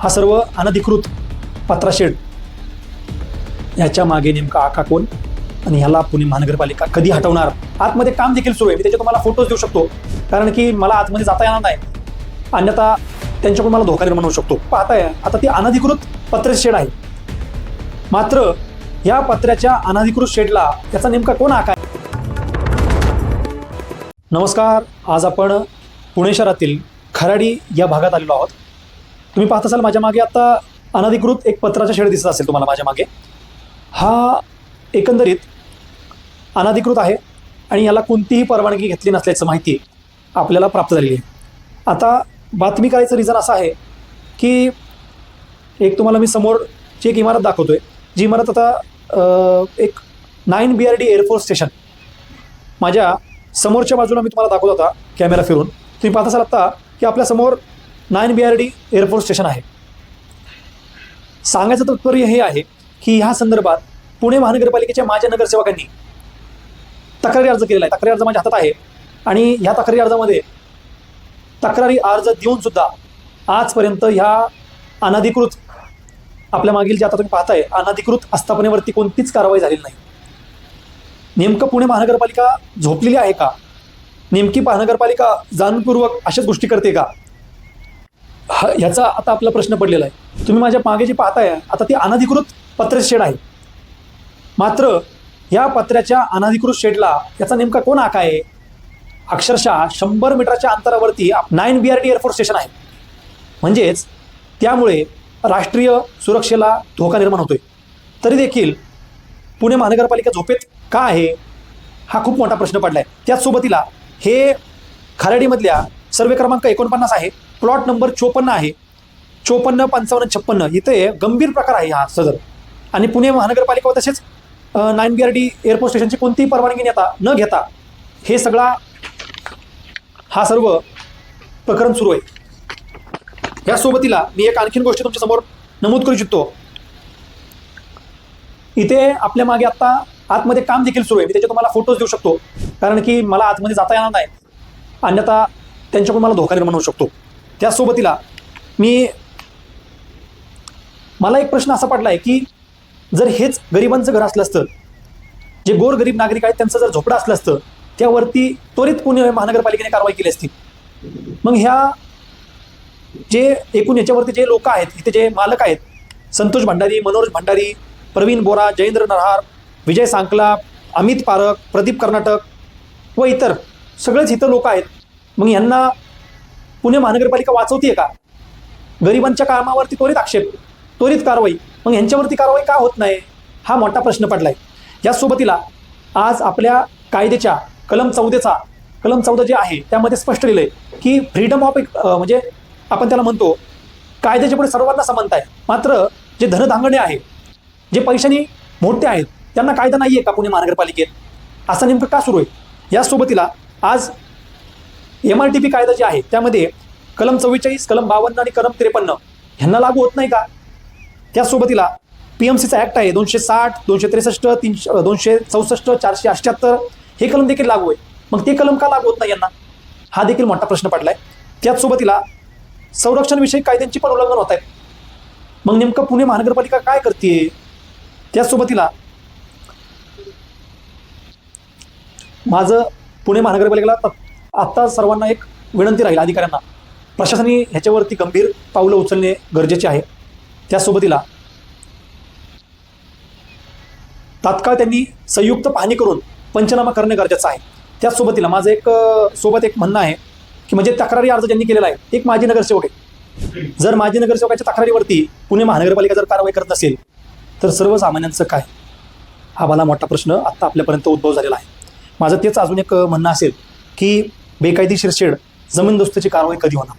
हा सर्व अनधिकृत पत्राशेड याच्या मागे नेमका आका कोण आणि ह्याला पुणे महानगरपालिका कधी हटवणार? आतमध्ये काम देखील सुरू आहे, मी त्याचे तुम्हाला फोटोज देऊ शकतो, कारण की मला आतमध्ये जाता येणार नाही, अन्यथा त्यांच्याकडून मला धोका निर्माण होऊ शकतो. पाहताय आता ती अनधिकृत पत्रशेड आहे, मात्र या पत्र्याच्या अनधिकृत शेडला याचा नेमका कोण आका आहे? नमस्कार, आज आपण पुणे शहरातील खराडी या भागात आलेलो आहोत. तुम्ही पाहत असाल माझ्या मागे आता अनधिकृत एक पत्राचा शेड दिसत असेल तुम्हाला माझ्या मागे. हा एकंदरीत अनधिकृत आहे आणि याला कोणतीही परवानगी घेतली नसल्याचं माहिती आपल्याला प्राप्त झालेली आहे. आता बातमी करायचं रिझन असं आहे की एक तुम्हाला मी समोरची एक इमारत दाखवतोय, जी इमारत आता एक 9 BRD एअरफोर्स स्टेशन माझ्या समोरच्या बाजूला मी तुम्हाला दाखवत होता कॅमेरा फिरून. तुम्ही पाहत असाल आता की आपल्या समोर 9 BRD एअरफोर्स स्टेशन आहे. सांगायचं तात्पर्य हे आहे की ह्या संदर्भात पुणे महानगरपालिकेच्या माझ्या नगरसेवकांनी तक्रारी अर्ज केलेला आहे. तक्रारी अर्ज माझ्या हातात आहे आणि ह्या तक्रारी अर्जामध्ये तक्रारी अर्ज देऊन सुद्धा आजपर्यंत ह्या अनधिकृत आपल्या मागील जे आता तुम्ही पाहताय अनधिकृत आस्थापनेवरती कोणतीच कारवाई झालेली नाही. नेमकं पुणे महानगरपालिका झोपलेली आहे का? नेमकी महानगरपालिका जाणीवपूर्वक अशाच गोष्टी करते का? ह्याचा आता आपला प्रश्न पडलेला आहे. तुम्ही माझ्या मागे जे पाहताय आता ती अनधिकृत पत्र्याची शेड आहे, मात्र या पत्र्याच्या अनधिकृत शेडला याचा नेमका कोण आका आहे? अक्षरशः 100 मीटरच्या अंतरावरती 9 BRD एअरफोर्स स्टेशन आहे. म्हणजेच त्यामुळे राष्ट्रीय सुरक्षेला धोका निर्माण होतोय. तरी देखील पुणे महानगरपालिका झोपेत का आहे हा खूप मोठा प्रश्न पडला आहे. त्याचसोबतीला हे खराडीमधल्या सर्वे क्रमांक 49 आहे, प्लॉट नंबर 54 आहे, 54, 55, 56 इथे गंभीर प्रकार आहे हा सदर. आणि पुणे महानगरपालिका व तसेच 9 BRD एअरफोर्स स्टेशनची कोणतीही परवानगी न घेता हे सगळा हा सर्व प्रकरण सुरू आहे. यासोबतीला मी एक आणखीन गोष्ट तुमच्या समोर नमूद करू इच्छितो. इथे आपल्या मागे आता आतमध्ये काम देखील सुरू आहे, मी त्याचे तुम्हाला फोटोज देऊ शकतो, कारण की मला आतमध्ये जाता येणार नाही, अन्यथा त्यांच्याकडून मला धोका निर्माण होऊ शकतो. त्यासोबतीला मला एक प्रश्न असा पडला आहे की जर हेच गरिबांचं घर असलं असतं, जे गोरगरीब नागरिक आहेत त्यांचं जर झोपडं असलं असतं, त्यावरती त्वरित पुणे महानगरपालिकेने कारवाई केली असती. मग ह्या जे एकूण याच्यावरती जे लोक आहेत, इथे जे मालक आहेत, संतोष भंडारी, मनोज भंडारी, प्रवीण बोरा, जयेंद्र नरहार, विजय सांकला, अमित पारक, प्रदीप कर्नाटक व इतर सगळेच इथं लोक आहेत. मग यांना पुणे महानगरपालिका वाचवतीये का? गरिबांच्या कामावरती त्वरित आक्षेप, त्वरित कारवाई, मग यांच्यावरती कारवाई का होत नाही हा मोठा प्रश्न पडलाय. यासोबतीला आज आपल्या कायद्याच्या कलम 14 जे आहे त्यामध्ये स्पष्ट लिहिलंय की फ्रीडम ऑफ म्हणजे आपण त्याला म्हणतो कायद्याच्या पुढे सर्वांना समानता आहे. मात्र जे धनधांगणे आहे, जे पैशाने मोठे आहेत, त्यांना कायदा नाही आहे का पुणे महानगरपालिकेत? असं नेमकं का सुरू आहे? यासोबतीला आज MRTP कायदा जे आहे त्यामध्ये कलम 44, कलम 52 आणि कलम 53 ह्यांना लागू होत नाही का? त्यासोबतीला PMCचा ॲक्ट आहे 260, 263, 264, 478 हे कलम देखील लागू आहे. मग ते कलम का लागू होत नाही यांना हा देखील मोठा प्रश्न पडलाय. त्याचसोबतीला संरक्षणविषयक कायद्यांची पण उल्लंघन होत आहेत. मग नेमकं पुणे महानगरपालिका काय करते? त्याचसोबतीला माझं पुणे महानगरपालिकेला आत्ता सर्वांना एक विनंती राहील, अधिकाऱ्यांना, प्रशासनाने ह्याच्यावरती गंभीर पावलं उचलणे गरजेचे आहे. त्यासोबतीला तात्काळ त्यांनी संयुक्त पाहणी करून पंचनामा करणे गरजेचं आहे. त्याचसोबतीला माझं एक म्हणणं आहे की म्हणजे तक्रारी अर्ज ज्यांनी केलेला आहे एक माजी नगरसेवक आहे. जर माजी नगरसेवकाच्या तक्रारीवरती पुणे महानगरपालिका जर कारवाई करत नसेल तर सर्वसामान्यांचं काय? हा मला मोठा प्रश्न आत्ता आपल्यापर्यंत उद्भव झालेला आहे. माझं तेच अजून एक म्हणणं असेल की बेकायदेशीर शेड जमीनदोस्तीची कारवाई कधी होणार?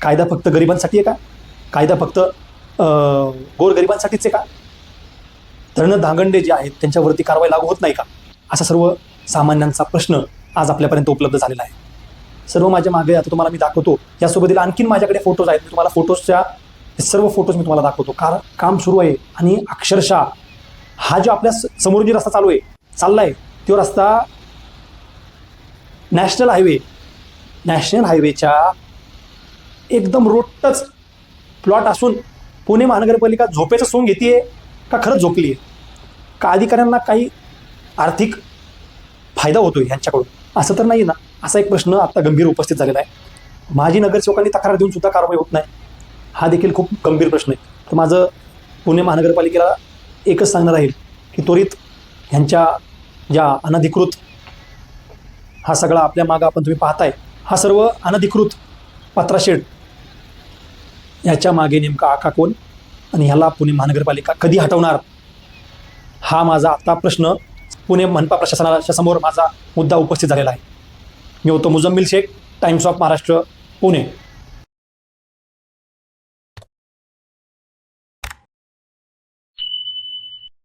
कायदा फक्त गरिबांसाठी आहे का? कायदा फक्त गोरगरिबांसाठीच आहे का? धनधांगंडे जे आहेत त्यांच्यावरती कारवाई लागू होत नाही का? असा सर्व सामान्यांचा प्रश्न आज आपल्यापर्यंत उपलब्ध झालेला आहे. सर्व माझ्या मागे आता तुम्हाला मी दाखवतो. यासोबतीला आणखीन माझ्याकडे फोटोज आहेत, मी तुम्हाला फोटोजच्या सर्व फोटोज मी तुम्हाला दाखवतो. काम सुरू आहे आणि अक्षरशः हा जो आपल्या समोर जो रस्ता चाललाय तो रस्ता नॅशनल हायवेच्या एकदम रोड टच प्लॉट असून पुणे महानगरपालिका झोपेचं सोंग घेते का खरंच झोपली आहे, का अधिकाऱ्यांना काही आर्थिक फायदा होतोय यांच्याकडून, असं तर नाही ना, असा एक प्रश्न आता गंभीर उपस्थित झालेला आहे. माजी नगरसेवकांनी तक्रार देऊन सुद्धा कारवाई होत नाही, हा देखील खूप गंभीर प्रश्न आहे. तर माझं पुणे महानगरपालिकेला एकच सांगणं राहील की त्वरित ह्यांच्या ज्या अनधिकृत, हा सगळा आपल्या मागं आपण तुम्ही पाहताय, हा सर्व अनधिकृत पत्राशेड, ह्याच्या मागे नेमका आका कोण आणि ह्याला पुणे महानगरपालिका कधी हटवणार, हा माझा आता प्रश्न पुणे मनपा प्रशासनाच्या समोर माझा मुद्दा उपस्थित झालेला आहे. मी होतो मुजम्मिल शेख, टाइम्स ऑफ महाराष्ट्र, पुणे.